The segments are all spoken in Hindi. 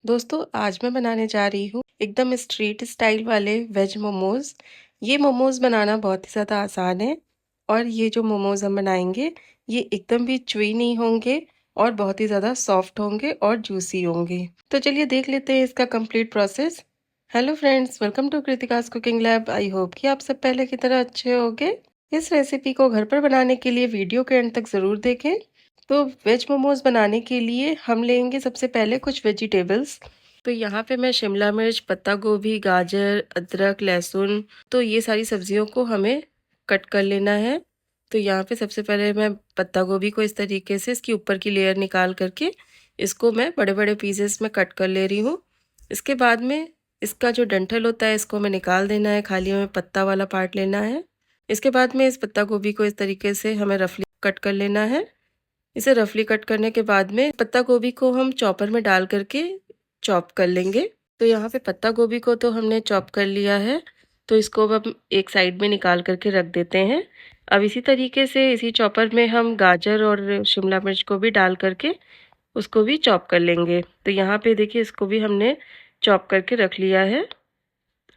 दोस्तों आज मैं बनाने जा रही हूँ एकदम स्ट्रीट स्टाइल वाले वेज मोमोज। ये मोमोज बनाना बहुत ही ज़्यादा आसान है और ये जो मोमोज हम बनाएंगे ये एकदम भी च्युई नहीं होंगे और बहुत ही ज़्यादा सॉफ्ट होंगे और जूसी होंगे। तो चलिए देख लेते हैं इसका complete process. Hello friends, welcome to Kritika's cooking lab. I hope कि आप सब पहले की तरह अच्छे होंगे। इस रेसिपी को घर पर बनाने के लिए वीडियो के एंड तक ज़रूर देखें। तो वेज मोमोज बनाने के लिए हम लेंगे सबसे पहले कुछ वेजिटेबल्स। तो यहाँ पे मैं शिमला मिर्च, पत्ता गोभी, गाजर, अदरक, लहसुन, तो ये सारी सब्जियों को हमें कट कर लेना है। तो यहाँ पे सबसे पहले मैं पत्ता गोभी को इस तरीके से इसकी ऊपर की लेयर निकाल करके इसको मैं बड़े बड़े पीसेस में कट कर ले रही हूँ। इसके बाद में इसका जो डंठल होता है इसको हमें निकाल देना है, खाली हमें पत्ता वाला पार्ट लेना है। इसके बाद में इस पत्ता गोभी को इस तरीके से हमें रफली कट कर लेना है। इसे रफली कट करने के बाद में पत्ता गोभी को हम चॉपर में डाल करके चॉप कर लेंगे। तो यहाँ पे पत्ता गोभी को तो हमने चॉप कर लिया है, तो इसको अब हम एक साइड में निकाल करके रख देते हैं। अब इसी तरीके से इसी चॉपर में हम गाजर और शिमला मिर्च को भी डाल करके उसको भी चॉप कर लेंगे। तो यहाँ पे देखिए इसको भी हमने चॉप करके रख लिया है।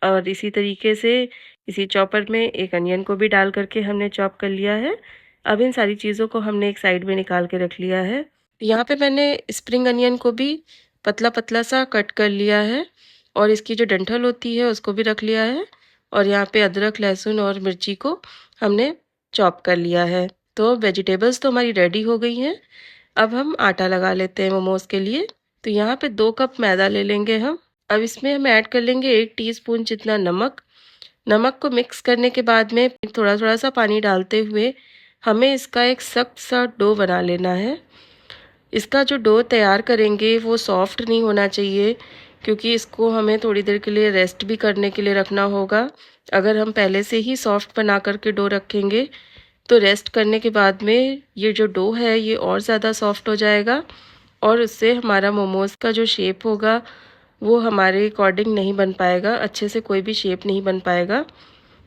और इसी तरीके से इसी चॉपर में एक अनियन को भी डाल करके हमने चॉप कर लिया है। अब इन सारी चीज़ों को हमने एक साइड में निकाल के रख लिया है। यहाँ पे मैंने स्प्रिंग अनियन को भी पतला पतला सा कट कर लिया है और इसकी जो डंठल होती है उसको भी रख लिया है। और यहाँ पे अदरक, लहसुन और मिर्ची को हमने चॉप कर लिया है। तो वेजिटेबल्स तो हमारी रेडी हो गई हैं। अब हम आटा लगा लेते हैं मोमोज के लिए। तो यहाँ पे 2 कप मैदा ले लेंगे हम। अब इसमें हम ऐड कर लेंगे 1 टीस्पून जितना नमक। नमक को मिक्स करने के बाद में थोड़ा थोड़ा सा पानी डालते हुए हमें इसका एक सख्त सा डो बना लेना है। इसका जो डो तैयार करेंगे वो सॉफ्ट नहीं होना चाहिए, क्योंकि इसको हमें थोड़ी देर के लिए रेस्ट भी करने के लिए रखना होगा। अगर हम पहले से ही सॉफ्ट बना करके डो रखेंगे तो रेस्ट करने के बाद में ये जो डो है ये और ज़्यादा सॉफ्ट हो जाएगा और उससे हमारा मोमोज़ का जो शेप होगा वो हमारे अकॉर्डिंग नहीं बन पाएगा, अच्छे से कोई भी शेप नहीं बन पाएगा।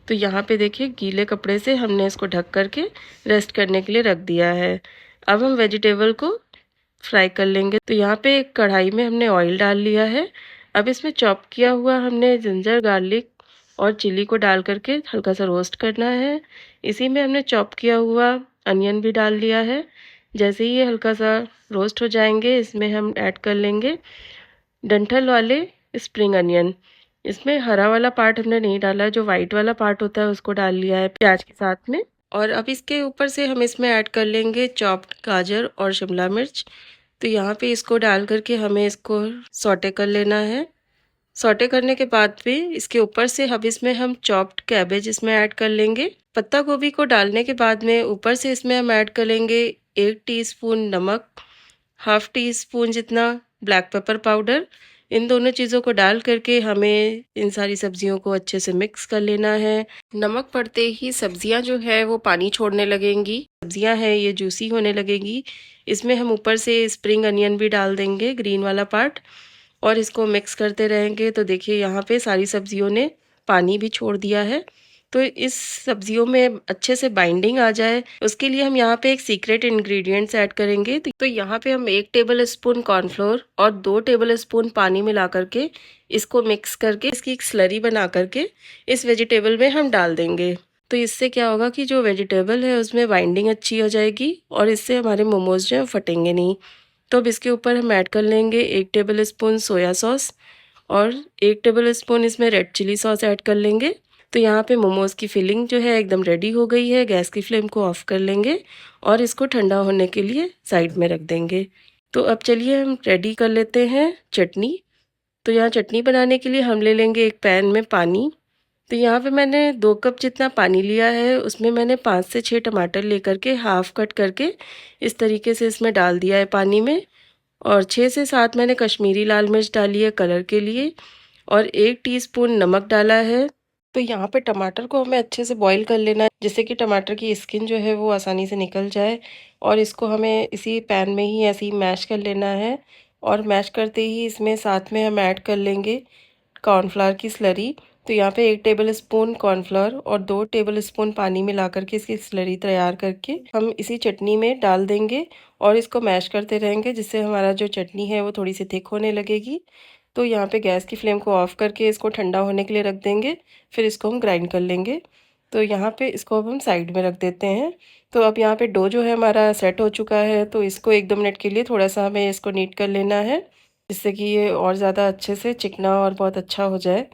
तो यहाँ पे देखिए गीले कपड़े से हमने इसको ढक करके रेस्ट करने के लिए रख दिया है। अब हम वेजिटेबल को फ्राई कर लेंगे। तो यहाँ पे एक कढ़ाई में हमने ऑयल डाल लिया है। अब इसमें चॉप किया हुआ हमने जिंजर, गार्लिक और चिली को डाल करके हल्का सा रोस्ट करना है। इसी में हमने चॉप किया हुआ अनियन भी डाल लिया है। जैसे ही ये हल्का सा रोस्ट हो जाएंगे इसमें हम ऐड कर लेंगे डंठल वाले स्प्रिंग अनियन। इसमें हरा वाला पार्ट हमने नहीं डाला, जो वाइट वाला पार्ट होता है उसको डाल लिया है प्याज के साथ में। और अब इसके ऊपर से हम इसमें ऐड कर लेंगे चॉप्ड गाजर और शिमला मिर्च। तो यहाँ पे इसको डाल करके हमें इसको सॉटे कर लेना है। सॉटे करने के बाद भी इसके ऊपर से अब इसमें हम चॉप्ड कैबेज इसमें ऐड कर लेंगे। पत्ता गोभी को डालने के बाद में ऊपर से इसमें हम ऐड कर लेंगे 1 टीस्पून नमक, हाफ टी स्पून जितना ब्लैक पेपर पाउडर। इन दोनों चीज़ों को डाल करके हमें इन सारी सब्जियों को अच्छे से मिक्स कर लेना है। नमक पड़ते ही सब्जियां जो है वो पानी छोड़ने लगेंगी, सब्जियां हैं ये जूसी होने लगेंगी। इसमें हम ऊपर से स्प्रिंग अनियन भी डाल देंगे, ग्रीन वाला पार्ट, और इसको मिक्स करते रहेंगे। तो देखिए यहाँ पे सारी सब्जियों ने पानी भी छोड़ दिया है। तो इस सब्जियों में अच्छे से बाइंडिंग आ जाए उसके लिए हम यहाँ पे एक सीक्रेट इंग्रेडिएंट्स ऐड करेंगे। तो यहाँ पे हम 1 टेबल स्पून कॉर्नफ्लोर और 2 टेबल स्पून पानी मिला करके इसको मिक्स करके इसकी एक स्लरी बना करके इस वेजिटेबल में हम डाल देंगे। तो इससे क्या होगा कि जो वेजिटेबल है उसमें बाइंडिंग अच्छी हो जाएगी और इससे हमारे मोमोज जो है फटेंगे नहीं। तो अब इसके ऊपर हम ऐड कर लेंगे 1 टेबल स्पून सोया सॉस और 1 टेबल स्पून इसमें रेड चिली सॉस ऐड कर लेंगे। तो यहाँ पे मोमोज की फिलिंग जो है एकदम रेडी हो गई है। गैस की फ्लेम को ऑफ कर लेंगे और इसको ठंडा होने के लिए साइड में रख देंगे। तो अब चलिए हम रेडी कर लेते हैं चटनी। तो यहाँ चटनी बनाने के लिए हम ले लेंगे एक पैन में पानी। तो यहाँ पे मैंने 2 कप जितना पानी लिया है, उसमें मैंने 5 से 6 टमाटर लेकर के हाफ कट करके इस तरीके से इसमें डाल दिया है पानी में। और 6 से 7 मैंने कश्मीरी लाल मिर्च डाली है कलर के लिए और 1 टीस्पून नमक डाला है। तो यहाँ पे टमाटर को हमें अच्छे से बॉईल कर लेना है, जिससे कि टमाटर की स्किन जो है वो आसानी से निकल जाए। और इसको हमें इसी पैन में ही ऐसे ही मैश कर लेना है। और मैश करते ही इसमें साथ में हम ऐड कर लेंगे कॉर्नफ्लावर की स्लरी। तो यहाँ पे 1 टेबल स्पून कॉर्नफ्लावर और 2 टेबल स्पून पानी मिला करके इसकी स्लरी तैयार करके हम इसी चटनी में डाल देंगे और इसको मैश करते रहेंगे जिससे हमारा जो चटनी है वो थोड़ी सी थिक होने लगेगी। तो यहाँ पे गैस की फ्लेम को ऑफ़ करके इसको ठंडा होने के लिए रख देंगे, फिर इसको हम ग्राइंड कर लेंगे। तो यहाँ पे इसको अब हम साइड में रख देते हैं। तो अब यहाँ पे डो जो है हमारा सेट हो चुका है, तो इसको 1-2 मिनट के लिए थोड़ा-सा हमें इसको नीट कर लेना है, जिससे कि ये और ज़्यादा अच्छे से चिकना और बहुत अच्छा हो जाए।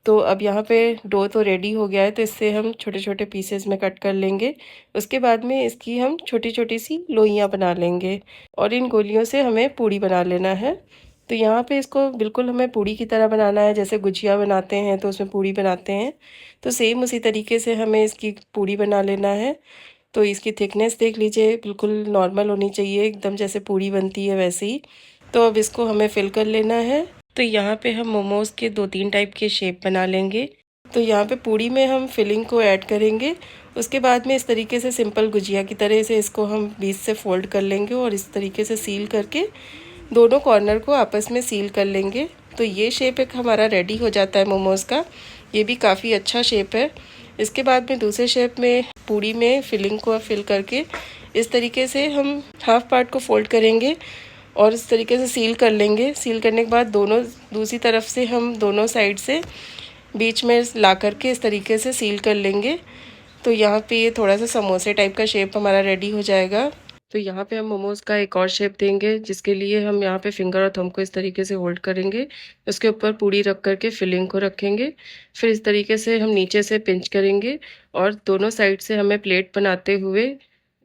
तो अब यहाँ पे डो तो रेडी हो गया है, तो इससे हम छोटे-छोटे पीसेस में कट कर लेंगे। उसके बाद में इसकी हम छोटी-छोटी सी लोइयाँ बना लेंगे और इन गोलियों से हमें पूड़ी बना लेना है। तो यहाँ पे इसको बिल्कुल हमें पूड़ी की तरह बनाना है, जैसे गुजिया बनाते हैं तो उसमें पूड़ी बनाते हैं, तो सेम उसी तरीके से हमें इसकी पूड़ी बना लेना है। तो इसकी थिकनेस देख लीजिए, बिल्कुल नॉर्मल होनी चाहिए, एकदम जैसे पूड़ी बनती है वैसे ही। तो अब इसको हमें फिल कर लेना है। तो यहाँ पे हम मोमोज़ के 2-3 टाइप के शेप बना लेंगे। तो यहाँ पे पूड़ी में हम फिलिंग को ऐड करेंगे, उसके बाद में इस तरीके से सिंपल गुजिया की तरह से इसको हम बीच से फोल्ड कर लेंगे और इस तरीके से सील करके दोनों कॉर्नर को आपस में सील कर लेंगे। तो ये शेप एक हमारा रेडी हो जाता है मोमोज़ का। ये भी काफ़ी अच्छा शेप है। इसके बाद में दूसरे शेप में पूड़ी में फिलिंग को फिल करके इस तरीके से हम हाफ पार्ट को फोल्ड करेंगे और इस तरीके से सील कर लेंगे। सील करने के बाद दोनों दूसरी तरफ से हम दोनों साइड से बीच में ला करके इस तरीके से सील कर लेंगे। तो यहाँ पे ये थोड़ा सा समोसे टाइप का शेप हमारा रेडी हो जाएगा। तो यहाँ पे हम मोमोज़ का एक और शेप देंगे, जिसके लिए हम यहाँ पे फिंगर और थंब को इस तरीके से होल्ड करेंगे, उसके ऊपर पूड़ी रख करके फिलिंग को रखेंगे। फिर इस तरीके से हम नीचे से पिंच करेंगे और दोनों साइड से हमें प्लेट बनाते हुए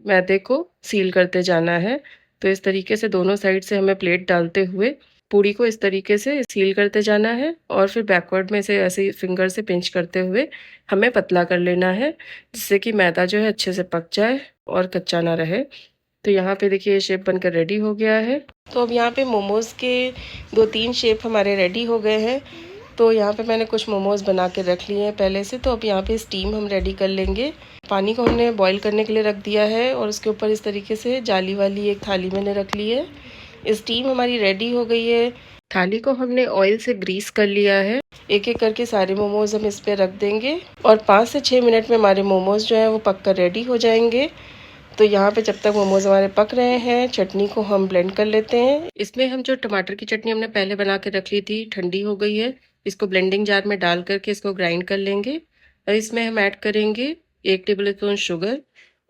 मैदे को सील करते जाना है। तो इस तरीके से दोनों साइड से हमें प्लेट डालते हुए पूड़ी को इस तरीके से सील करते जाना है और फिर बैकवर्ड में से ऐसे फिंगर से पिंच करते हुए हमें पतला कर लेना है, जिससे कि मैदा जो है अच्छे से पक जाए और कच्चा ना रहे। तो यहाँ पे देखिए ये शेप बनकर रेडी हो गया है। तो अब यहाँ पे मोमोज़ के 2-3 शेप हमारे रेडी हो गए हैं। तो यहाँ पे मैंने कुछ मोमोज़ बना के रख लिए हैं पहले से। तो अब यहाँ पे स्टीम हम रेडी कर लेंगे। पानी को हमने बॉईल करने के लिए रख दिया है और उसके ऊपर इस तरीके से जाली वाली एक थाली मैंने रख ली है। स्टीम हमारी रेडी हो गई है। थाली को हमने ऑयल से ग्रीस कर लिया है। एक एक करके सारे मोमोज़ हम इस पर रख देंगे और 5 से 6 मिनट में हमारे मोमोज़ जो है वो पक कर रेडी हो जाएंगे। तो यहाँ पे जब तक मोमोज हमारे पक रहे हैं, चटनी को हम ब्लेंड कर लेते हैं। इसमें हम जो टमाटर की चटनी हमने पहले बना के रख ली थी, ठंडी हो गई है। इसको ब्लेंडिंग जार में डाल करके इसको ग्राइंड कर लेंगे और इसमें हम ऐड करेंगे 1 टेबल स्पून शुगर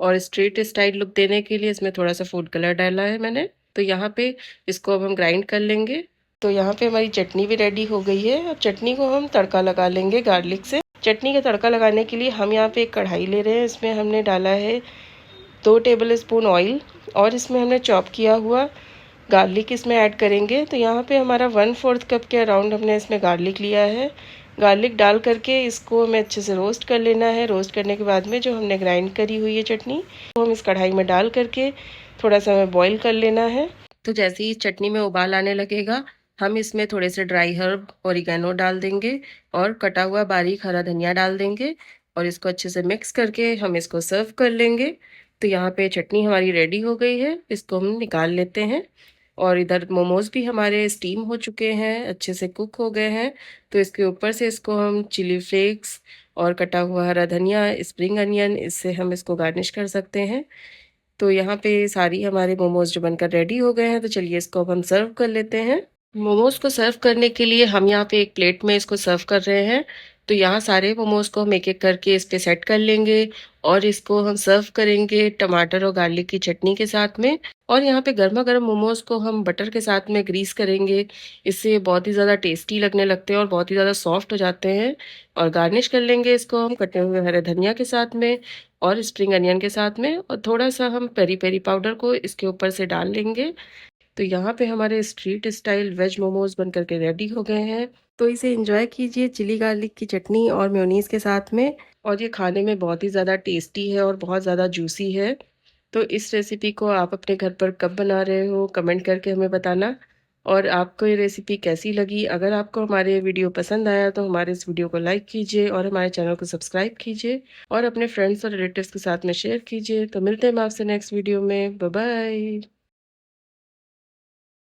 और स्ट्रीट स्टाइल लुक देने के लिए इसमें थोड़ा सा फूड कलर डाला है मैंने। तो यहाँ पे इसको अब हम ग्राइंड कर लेंगे। तो यहाँ पे हमारी चटनी भी रेडी हो गई है। अब चटनी को हम तड़का लगा लेंगे गार्लिक से। चटनी का तड़का लगाने के लिए हम यहाँ पे एक कढ़ाई ले रहे हैं। इसमें हमने डाला है 2 टेबल स्पून ऑयल और इसमें हमने चॉप किया हुआ गार्लिक इसमें ऐड करेंगे। तो यहाँ पे हमारा 1/4 कप के अराउंड हमने इसमें गार्लिक लिया है। गार्लिक डाल करके इसको हमें अच्छे से रोस्ट कर लेना है। रोस्ट करने के बाद में जो हमने ग्राइंड करी हुई है चटनी, वो हम इस कढ़ाई में डाल करके थोड़ा सा हमें बॉईल कर लेना है। तो जैसे ही चटनी में उबाल आने लगेगा, हम इसमें थोड़े से ड्राई हर्ब ओरिगेनो डाल देंगे और कटा हुआ बारीक हरा धनिया डाल देंगे और इसको अच्छे से मिक्स करके हम इसको सर्व कर लेंगे। तो यहाँ पे चटनी हमारी रेडी हो गई है, इसको हम निकाल लेते हैं। और इधर मोमोज़ भी हमारे स्टीम हो चुके हैं, अच्छे से कुक हो गए हैं। तो इसके ऊपर से इसको हम चिली फ्लेक्स और कटा हुआ हरा धनिया, स्प्रिंग अनियन, इससे हम इसको गार्निश कर सकते हैं। तो यहाँ पे सारी हमारे मोमोज़ जो बनकर रेडी हो गए हैं, तो चलिए इसको अब हम सर्व कर लेते हैं। मोमोज़ को सर्व करने के लिए हम यहाँ पे एक प्लेट में इसको सर्व कर रहे हैं। तो यहाँ सारे मोमोज़ को हम एक एक करके इस पे सेट कर लेंगे और इसको हम सर्व करेंगे टमाटर और गार्लिक की चटनी के साथ में। और यहाँ पे गर्मा गर्म मोमोज़ को हम बटर के साथ में ग्रीस करेंगे। इससे ये बहुत ही ज़्यादा टेस्टी लगने लगते हैं और बहुत ही ज़्यादा सॉफ्ट हो जाते हैं। और गार्निश कर लेंगे इसको हम कटे हुए हरे धनिया के साथ में और स्प्रिंग अनियन के साथ में, और थोड़ा सा हम पेरी पेरी पाउडर को इसके ऊपर से डाल लेंगे। तो यहाँ पे हमारे स्ट्रीट स्टाइल वेज मोमोज बन करके रेडी हो गए हैं। तो इसे एंजॉय कीजिए चिली गार्लिक की चटनी और मेयोनीज के साथ में। और ये खाने में बहुत ही ज़्यादा टेस्टी है और बहुत ज़्यादा जूसी है। तो इस रेसिपी को आप अपने घर पर कब बना रहे हो, कमेंट करके हमें बताना। और आपको ये रेसिपी कैसी लगी? अगर आपको हमारे वीडियो पसंद आया तो हमारे इस वीडियो को लाइक कीजिए और हमारे चैनल को सब्सक्राइब कीजिए और अपने फ्रेंड्स और रिलेटिव्स के साथ में शेयर कीजिए। तो मिलते हैं हम आपसे नेक्स्ट वीडियो में। Bye bye.